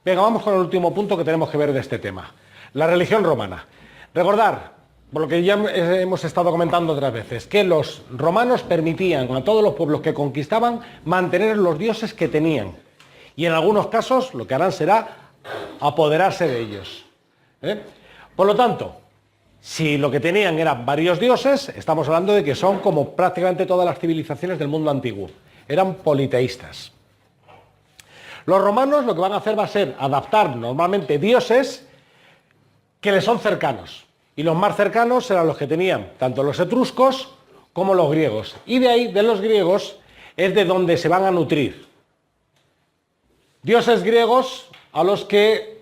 Venga, vamos con el último punto que tenemos que ver de este tema. La religión romana. Recordar, por lo que ya hemos estado comentando otras veces, que los romanos permitían a todos los pueblos que conquistaban mantener los dioses que tenían. Y en algunos casos lo que harán será apoderarse de ellos. Por lo tanto, si lo que tenían eran varios dioses, estamos hablando de que son como prácticamente todas las civilizaciones del mundo antiguo. Eran politeístas. Los romanos lo que van a hacer va a ser adaptar normalmente dioses que les son cercanos. Y los más cercanos eran los que tenían tanto los etruscos como los griegos. Y de ahí, de los griegos, es de donde se van a nutrir. Dioses griegos a los que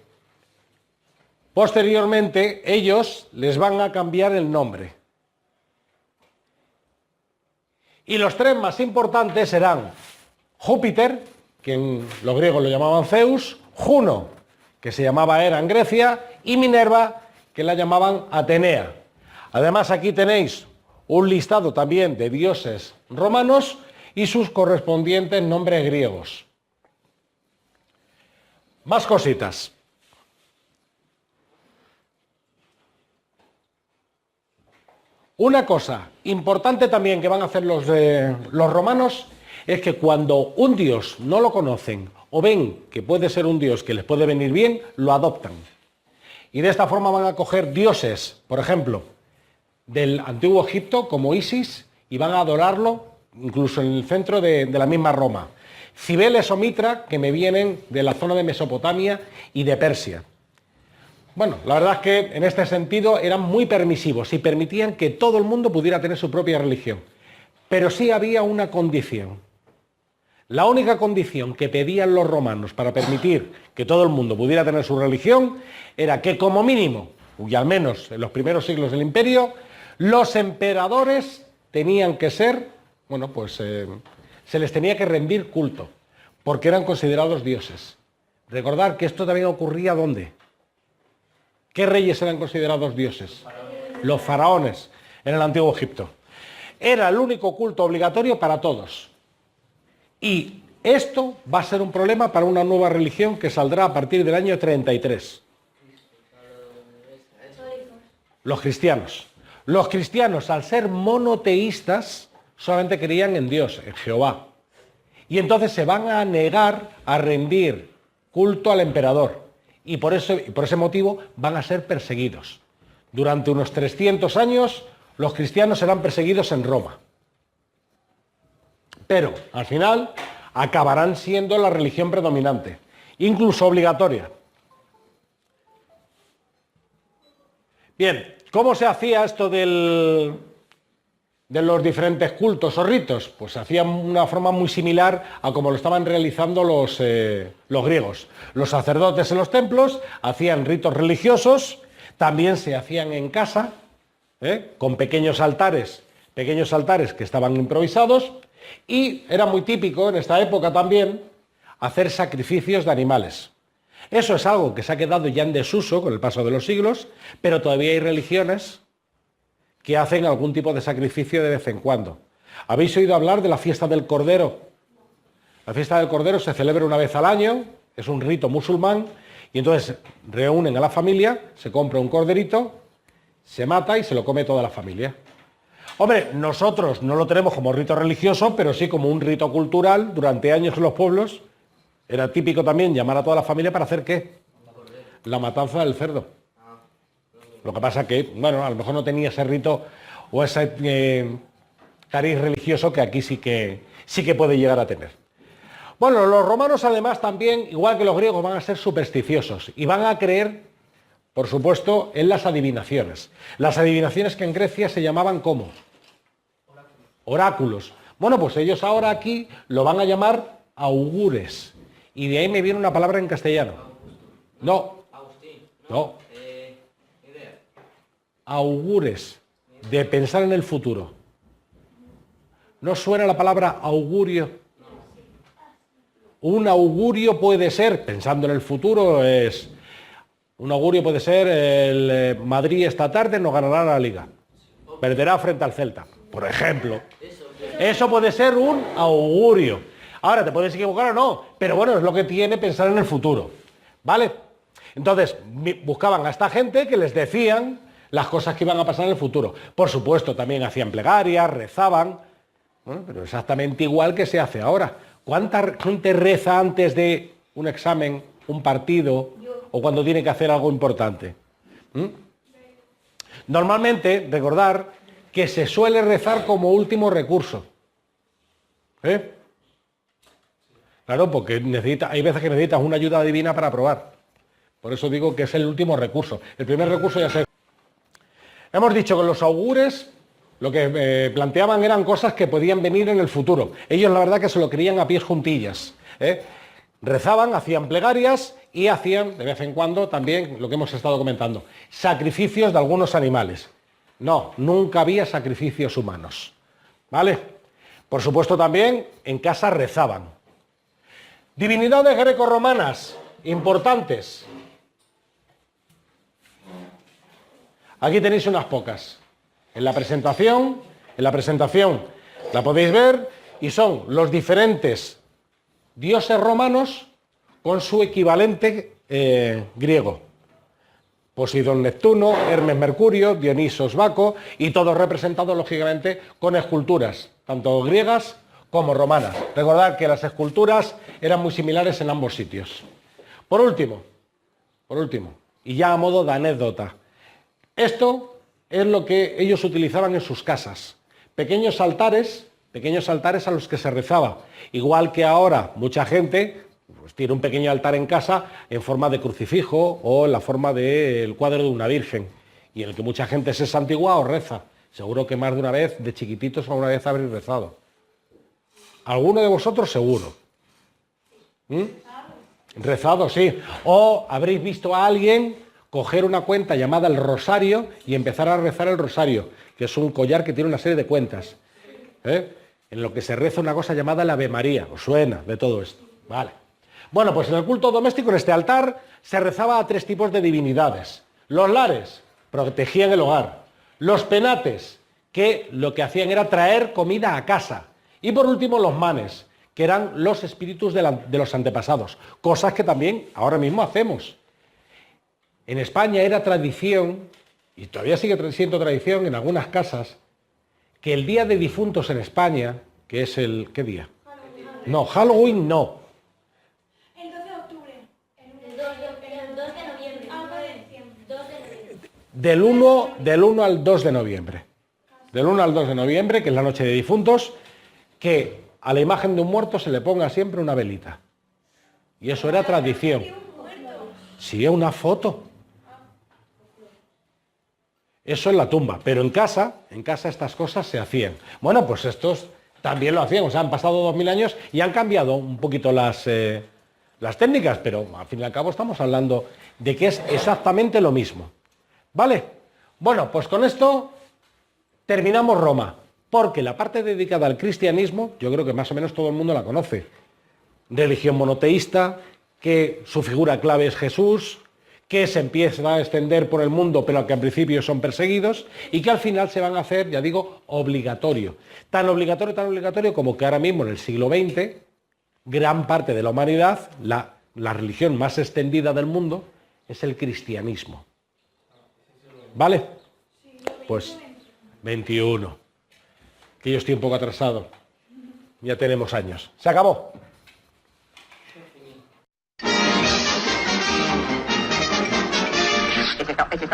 posteriormente ellos les van a cambiar el nombre. Y los tres más importantes serán Júpiter, que los griegos lo llamaban Zeus, Juno, que se llamaba Hera en Grecia, y Minerva, que la llamaban Atenea. Además, aquí tenéis un listado también de dioses romanos y sus correspondientes nombres griegos. Más cositas. Una cosa importante también que van a hacer los romanos es que cuando un dios no lo conocen o ven que puede ser un dios que les puede venir bien, lo adoptan. Y de esta forma van a coger dioses, por ejemplo, del antiguo Egipto como Isis y van a adorarlo incluso en el centro de la misma Roma. Cibeles o Mitra, que me vienen de la zona de Mesopotamia y de Persia. Bueno, la verdad es que en este sentido eran muy permisivos y permitían que todo el mundo pudiera tener su propia religión. Pero sí había una condición. La única condición que pedían los romanos para permitir que todo el mundo pudiera tener su religión era que como mínimo, y al menos en los primeros siglos del imperio, los emperadores tenían que ser, bueno, pues se les tenía que rendir culto, porque eran considerados dioses. Recordad que esto también ocurría ¿dónde? ¿Qué reyes eran considerados dioses? Los faraones en el antiguo Egipto. Era el único culto obligatorio para todos. Y esto va a ser un problema para una nueva religión que saldrá a partir del año 33. Los cristianos. Los cristianos, al ser monoteístas, solamente creían en Dios, en Jehová. Y entonces se van a negar a rendir culto al emperador. Y por ese motivo van a ser perseguidos. Durante unos 300 años, los cristianos serán perseguidos en Roma. Pero, al final, acabarán siendo la religión predominante, incluso obligatoria. Bien, ¿cómo se hacía esto de los diferentes cultos o ritos? Pues se hacía de una forma muy similar a como lo estaban realizando los griegos. Los sacerdotes en los templos hacían ritos religiosos, también se hacían en casa, con pequeños altares que estaban improvisados, y era muy típico en esta época también hacer sacrificios de animales. Eso es algo que se ha quedado ya en desuso con el paso de los siglos, pero todavía hay religiones que hacen algún tipo de sacrificio de vez en cuando. ¿Habéis oído hablar de la fiesta del Cordero? La fiesta del Cordero se celebra una vez al año, es un rito musulmán, y entonces reúnen a la familia, se compra un corderito, se mata y se lo come toda la familia. Hombre, nosotros no lo tenemos como rito religioso, pero sí como un rito cultural. Durante años en los pueblos era típico también llamar a toda la familia para hacer ¿qué? La matanza del cerdo. Lo que pasa que, bueno, a lo mejor no tenía ese rito o ese cariz religioso que aquí sí que puede llegar a tener. Bueno, los romanos además también, igual que los griegos, van a ser supersticiosos y van a creer, por supuesto, en las adivinaciones. Las adivinaciones que en Grecia se llamaban ¿cómo? Oráculos. Bueno, pues ellos ahora aquí lo van a llamar augures. Y de ahí me viene una palabra en castellano. No. No. Augures, de pensar en el futuro. ¿No suena la palabra augurio? Un augurio puede ser, pensando en el futuro, un augurio puede ser el Madrid esta tarde no ganará la Liga. Perderá frente al Celta, por ejemplo. Eso puede ser un augurio. Ahora, te puedes equivocar o no, pero bueno, es lo que tiene pensar en el futuro. ¿vale? Entonces, buscaban a esta gente que les decían las cosas que iban a pasar en el futuro. Por supuesto, también hacían plegarias, rezaban, bueno, pero exactamente igual que se hace ahora. ¿Cuánta gente reza antes de un examen, un partido o cuando tiene que hacer algo importante? Normalmente, recordar que se suele rezar como último recurso. Claro, porque hay veces que necesitas una ayuda divina para aprobar. Por eso digo que es el último recurso. El primer recurso ya se... Hemos dicho que los augures lo que planteaban eran cosas que podían venir en el futuro. Ellos la verdad que se lo creían a pies juntillas. Rezaban, hacían plegarias y hacían de vez en cuando también lo que hemos estado comentando, sacrificios de algunos animales. No, nunca había sacrificios humanos. ¿Vale? Por supuesto también en casa rezaban. Divinidades grecorromanas importantes. Aquí tenéis unas pocas. En la presentación la podéis ver y son los diferentes dioses romanos con su equivalente griego. Poseidón Neptuno, Hermes Mercurio, Dionisos Baco y todos representados lógicamente con esculturas, tanto griegas como romanas. Recordad que las esculturas eran muy similares en ambos sitios. Por último, y ya a modo de anécdota, esto es lo que ellos utilizaban en sus casas. Pequeños altares a los que se rezaba. Igual que ahora mucha gente pues, tiene un pequeño altar en casa en forma de crucifijo o en la forma del cuadro de una virgen. Y en el que mucha gente se santigua o reza. Seguro que más de una vez, de chiquititos, alguna vez habréis rezado. ¿Alguno de vosotros seguro? Rezado, sí. O habréis visto a alguien coger una cuenta llamada el rosario y empezar a rezar el rosario, que es un collar que tiene una serie de cuentas. En lo que se reza una cosa llamada la Ave María. ¿Os suena de todo esto? Vale. Bueno, pues en el culto doméstico, en este altar, se rezaba a 3 tipos de divinidades. Los lares protegían el hogar. Los penates, que lo que hacían era traer comida a casa. Y por último, los manes, que eran los espíritus de los antepasados. Cosas que también ahora mismo hacemos. En España era tradición, y todavía sigue siendo tradición en algunas casas, que el Día de Difuntos en España, que es el... ¿qué día? Halloween. No, Halloween no. El 2 de octubre. El 2 de noviembre. Del 1 al 2 de noviembre. Del 1 al 2 de noviembre, que es la noche de difuntos, que a la imagen de un muerto se le ponga siempre una velita. Y eso era tradición. Sí, una foto. Eso en la tumba, pero en casa estas cosas se hacían. Bueno, pues estos también lo hacían, o sea, han pasado 2000 años y han cambiado un poquito las técnicas, pero al fin y al cabo estamos hablando de que es exactamente lo mismo. ¿Vale? Bueno, pues con esto terminamos Roma, porque la parte dedicada al cristianismo, yo creo que más o menos todo el mundo la conoce. Religión monoteísta, que su figura clave es Jesús, que se empieza a extender por el mundo, pero que al principio son perseguidos, y que al final se van a hacer, ya digo, obligatorio. Tan obligatorio como que ahora mismo, en el siglo XX, gran parte de la humanidad, la religión más extendida del mundo, es el cristianismo. ¿Vale? Pues 21. Que yo estoy un poco atrasado. Ya tenemos años. Se acabó.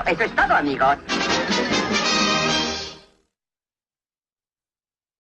Eso es todo, amigos.